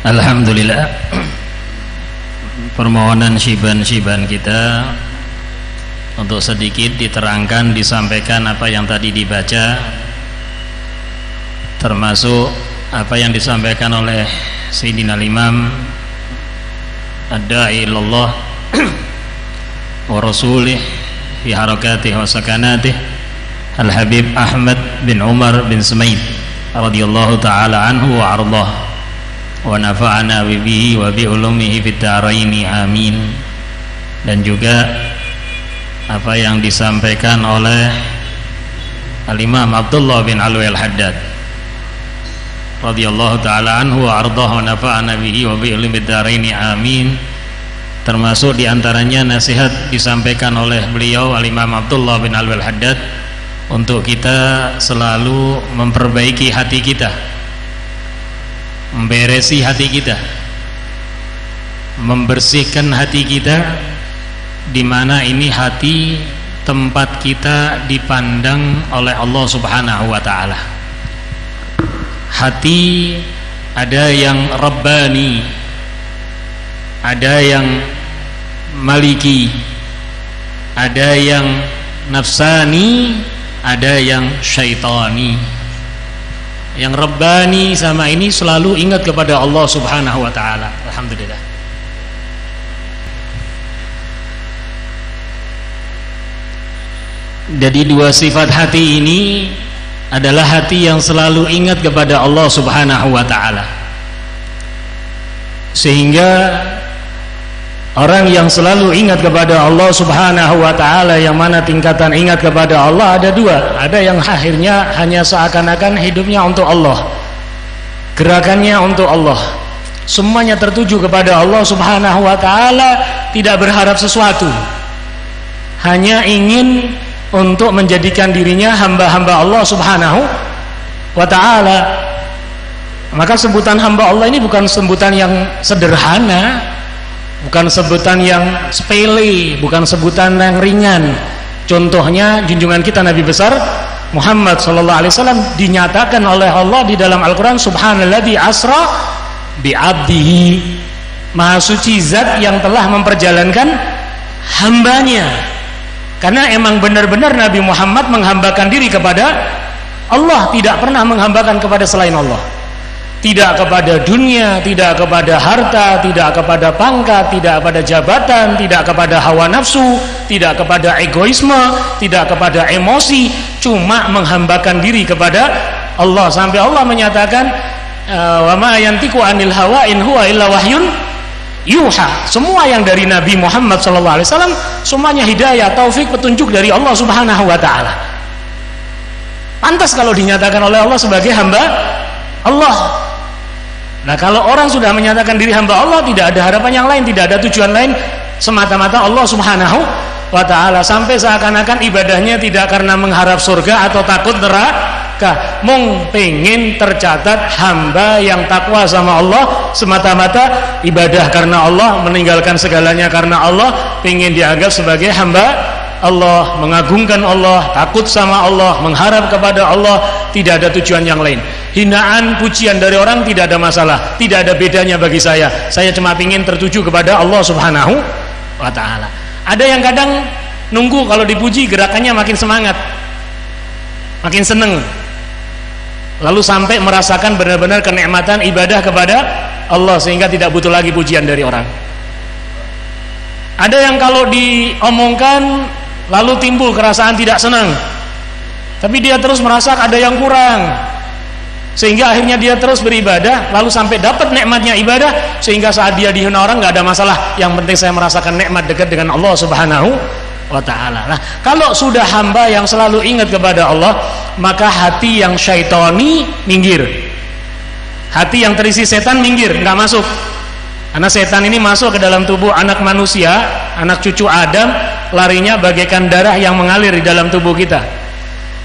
Alhamdulillah, permohonan syiban-syiban kita untuk sedikit diterangkan, disampaikan apa yang tadi dibaca, termasuk apa yang disampaikan oleh Sayyidina Imam Ad-Da'i ilallah wa rasulih fi harakatih wa sakanatih Al-Habib Ahmad bin Umar bin Sumaid radhiyallahu ta'ala anhu wa ardah wa nafa'ana bihi wa bi ulumihi fid dharaini amin. Dan juga apa yang disampaikan oleh Al-Imam Abdullah bin Alwi Al-Haddad radhiyallahu ta'ala anhu wa ardah wa nafa'ana bihi wa bi ulumihi fid dharaini amin. Termasuk diantaranya nasihat disampaikan oleh beliau Al-Imam Abdullah bin Alwi Al-Haddad untuk kita selalu memperbaiki hati kita, memberesi hati kita, membersihkan hati kita, di mana ini hati tempat kita dipandang oleh Allah Subhanahu wa taala. Hati ada yang rabbani, ada yang maliki, ada yang nafsani, ada yang syaitani. Yang rabbani sama ini selalu ingat kepada Allah Subhanahu wa taala. Alhamdulillah. Jadi dua sifat hati ini adalah hati yang selalu ingat kepada Allah Subhanahu wa taala. Sehingga orang yang selalu ingat kepada Allah Subhanahu wa ta'ala, yang mana tingkatan ingat kepada Allah ada dua. Ada yang akhirnya hanya seakan-akan hidupnya untuk Allah, gerakannya untuk Allah, semuanya tertuju kepada Allah Subhanahu wa ta'ala, tidak berharap sesuatu, hanya ingin untuk menjadikan dirinya hamba-hamba Allah Subhanahu wa ta'ala. Maka sebutan hamba Allah ini bukan sebutan yang sederhana, bukan sebutan yang sepele, bukan sebutan yang ringan. Contohnya junjungan kita Nabi besar Muhammad sallallahu alaihi wasallam dinyatakan oleh Allah di dalam Al-Qur'an, subhanalladzi asra bi 'abdihi, maha suci zat yang telah memperjalankan hambanya. Karena emang benar-benar Nabi Muhammad menghambakan diri kepada Allah, tidak pernah menghambakan kepada selain Allah. Tidak kepada dunia, tidak kepada harta, tidak kepada pangkat, tidak kepada jabatan, tidak kepada hawa nafsu, tidak kepada egoisme, tidak kepada emosi, cuma menghambakan diri kepada Allah. Sampai Allah menyatakan, wa ma yantiqu anil hawa in huwa illa wahyun yuha. Semua yang dari Nabi Muhammad SAW semuanya hidayah, taufik, petunjuk dari Allah Subhanahu wa taala. Pantas kalau dinyatakan oleh Allah sebagai hamba Allah. Nah, kalau orang sudah menyatakan diri hamba Allah, tidak ada harapan yang lain, tidak ada tujuan lain, semata-mata Allah Subhanahu wa ta'ala. Sampai seakan-akan ibadahnya tidak karena mengharap surga atau takut neraka, mung pengen tercatat hamba yang takwa sama Allah, semata-mata ibadah karena Allah, meninggalkan segalanya karena Allah, pengen dianggap sebagai hamba Allah, mengagungkan Allah, takut sama Allah, mengharap kepada Allah, tidak ada tujuan yang lain. Hinaan, pujian dari orang tidak ada masalah, tidak ada bedanya bagi saya. Saya cuma ingin tertuju kepada Allah Subhanahu wa ta'ala. Ada yang kadang nunggu kalau dipuji gerakannya makin semangat, makin seneng, lalu sampai merasakan benar-benar kenikmatan ibadah kepada Allah sehingga tidak butuh lagi pujian dari orang. Ada yang kalau diomongkan lalu timbul kerasaan tidak senang, tapi dia terus merasa ada yang kurang, sehingga akhirnya dia terus beribadah, lalu sampai dapat nikmatnya ibadah, sehingga saat dia dihina orang nggak ada masalah, yang penting saya merasakan nikmat dekat dengan Allah Subhanahu wa ta'ala. Nah, kalau sudah hamba yang selalu ingat kepada Allah, maka hati yang syaitani minggir, hati yang terisi setan minggir, nggak masuk. Karena setan ini masuk ke dalam tubuh anak manusia, anak cucu Adam, larinya bagaikan darah yang mengalir di dalam tubuh kita.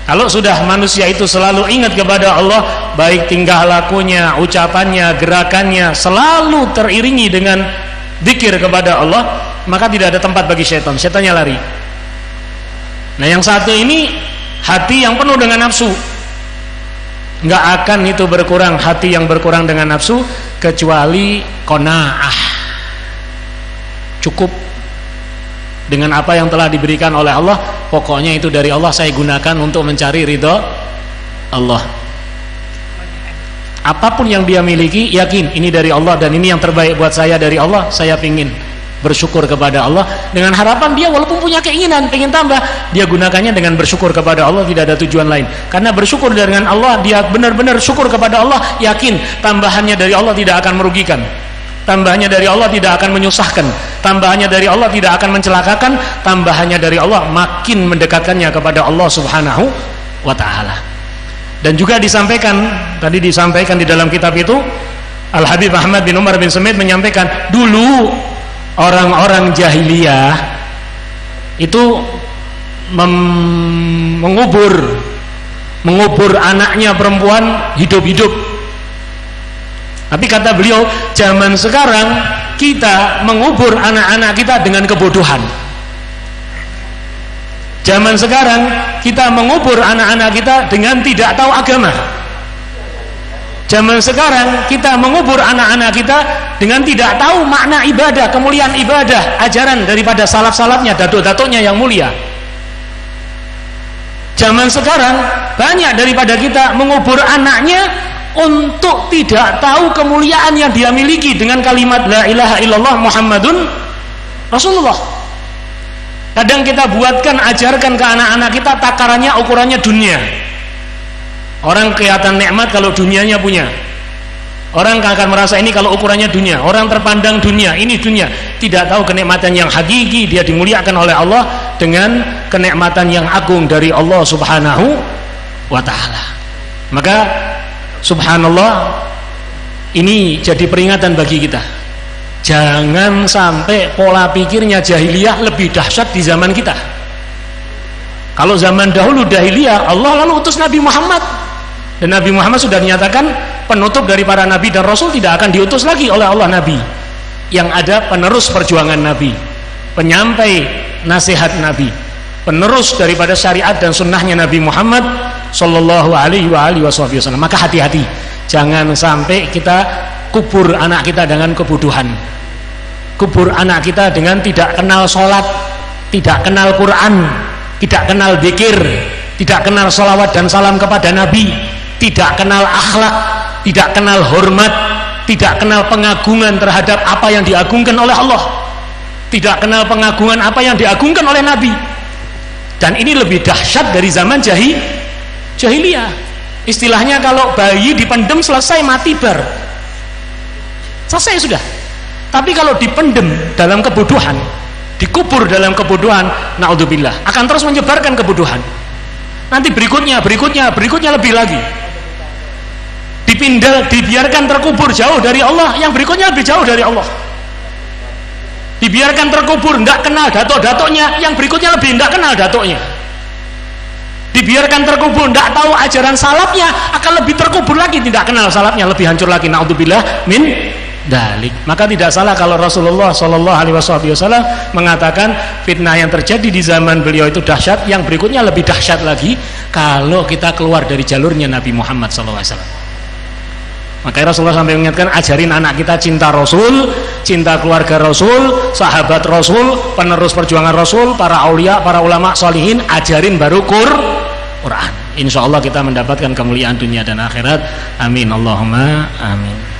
Kalau sudah manusia itu selalu ingat kepada Allah, baik tingkah lakunya, ucapannya, gerakannya selalu teriringi dengan zikir kepada Allah, maka tidak ada tempat bagi setan, setannya lari. Nah, yang satu ini hati yang penuh dengan nafsu, nggak akan itu berkurang. Hati yang berkurang dengan nafsu kecuali qanaah, cukup dengan apa yang telah diberikan oleh Allah, pokoknya itu dari Allah, saya gunakan untuk mencari ridho Allah. Apapun yang dia miliki, yakin ini dari Allah dan ini yang terbaik buat saya dari Allah, saya pingin bersyukur kepada Allah dengan harapan dia walaupun punya keinginan pengen tambah, dia gunakannya dengan bersyukur kepada Allah, tidak ada tujuan lain. Karena bersyukur dengan Allah, dia benar-benar syukur kepada Allah, yakin tambahannya dari Allah tidak akan merugikan, tambahannya dari Allah tidak akan menyusahkan, tambahannya dari Allah tidak akan mencelakakan, tambahannya dari Allah makin mendekatkannya kepada Allah Subhanahu wa ta'ala. Dan juga disampaikan, tadi disampaikan di dalam kitab itu, Al-Habib Ahmad bin Umar bin Sumait menyampaikan, dulu orang-orang jahiliyah itu mengubur anaknya perempuan hidup-hidup. Tapi kata beliau, zaman sekarang kita mengubur anak-anak kita dengan kebodohan. Zaman sekarang kita mengubur anak-anak kita dengan tidak tahu agama. Zaman sekarang kita mengubur anak-anak kita dengan tidak tahu makna ibadah, kemuliaan ibadah, ajaran daripada salaf-salafnya, datuk-datuknya yang mulia. Zaman sekarang banyak daripada kita mengubur anaknya untuk tidak tahu kemuliaan yang dia miliki dengan kalimat la ilaha illallah Muhammadun Rasulullah. Kadang kita buatkan, ajarkan ke anak-anak kita takarannya, ukurannya dunia. Orang kelihatan nikmat kalau dunianya punya. Orang akan merasa ini kalau ukurannya dunia. Orang terpandang dunia, ini dunia. Tidak tahu kenikmatan yang hakiki, dia dimuliakan oleh Allah dengan kenikmatan yang agung dari Allah Subhanahu wa ta'ala. Maka subhanallah, ini jadi peringatan bagi kita. Jangan sampai pola pikirnya jahiliyah lebih dahsyat di zaman kita. Kalau zaman dahulu jahiliyah, Allah lalu utus Nabi Muhammad, dan Nabi Muhammad sudah dinyatakan penutup dari para nabi dan rasul, tidak akan diutus lagi oleh Allah nabi. Yang ada penerus perjuangan nabi, penyampai nasihat nabi, penerus daripada syariat dan sunnahnya Nabi Muhammad sallallahu alaihi wasallam. Maka hati-hati, jangan sampai kita kubur anak kita dengan kebodohan, kubur anak kita dengan tidak kenal sholat, tidak kenal Quran, tidak kenal dzikir, tidak kenal salawat dan salam kepada Nabi, tidak kenal akhlak, tidak kenal hormat, tidak kenal pengagungan terhadap apa yang diagungkan oleh Allah, tidak kenal pengagungan apa yang diagungkan oleh Nabi. Dan ini lebih dahsyat dari zaman jahiliyah. Istilahnya kalau bayi dipendem selesai, mati bar, selesai sudah. Tapi kalau dipendem dalam kebodohan, dikubur dalam kebodohan, naudzubillah, akan terus menyebarkan kebodohan. Nanti berikutnya lebih lagi. Dibiarkan terkubur jauh dari Allah, yang berikutnya lebih jauh dari Allah. Dibiarkan terkubur tidak kenal datuk-datuknya, yang berikutnya lebih tidak kenal datuknya. Dibiarkan terkubur tidak tahu ajaran salafnya, akan lebih terkubur lagi, tidak kenal salafnya, lebih hancur lagi, naudzubillah min dalik. Maka tidak salah kalau Rasulullah sallallahu alaihi wasallam mengatakan fitnah yang terjadi di zaman beliau itu dahsyat, yang berikutnya lebih dahsyat lagi kalau kita keluar dari jalurnya Nabi Muhammad sallallahu alaihi wasallam. Makanya Rasulullah sampai mengingatkan, ajarin anak kita cinta Rasul, cinta keluarga Rasul, sahabat Rasul, penerus perjuangan Rasul, para aulia, para ulama sholihin, ajarin baru Quran. Insya Allah kita mendapatkan kemuliaan dunia dan akhirat. Amin Allahumma amin.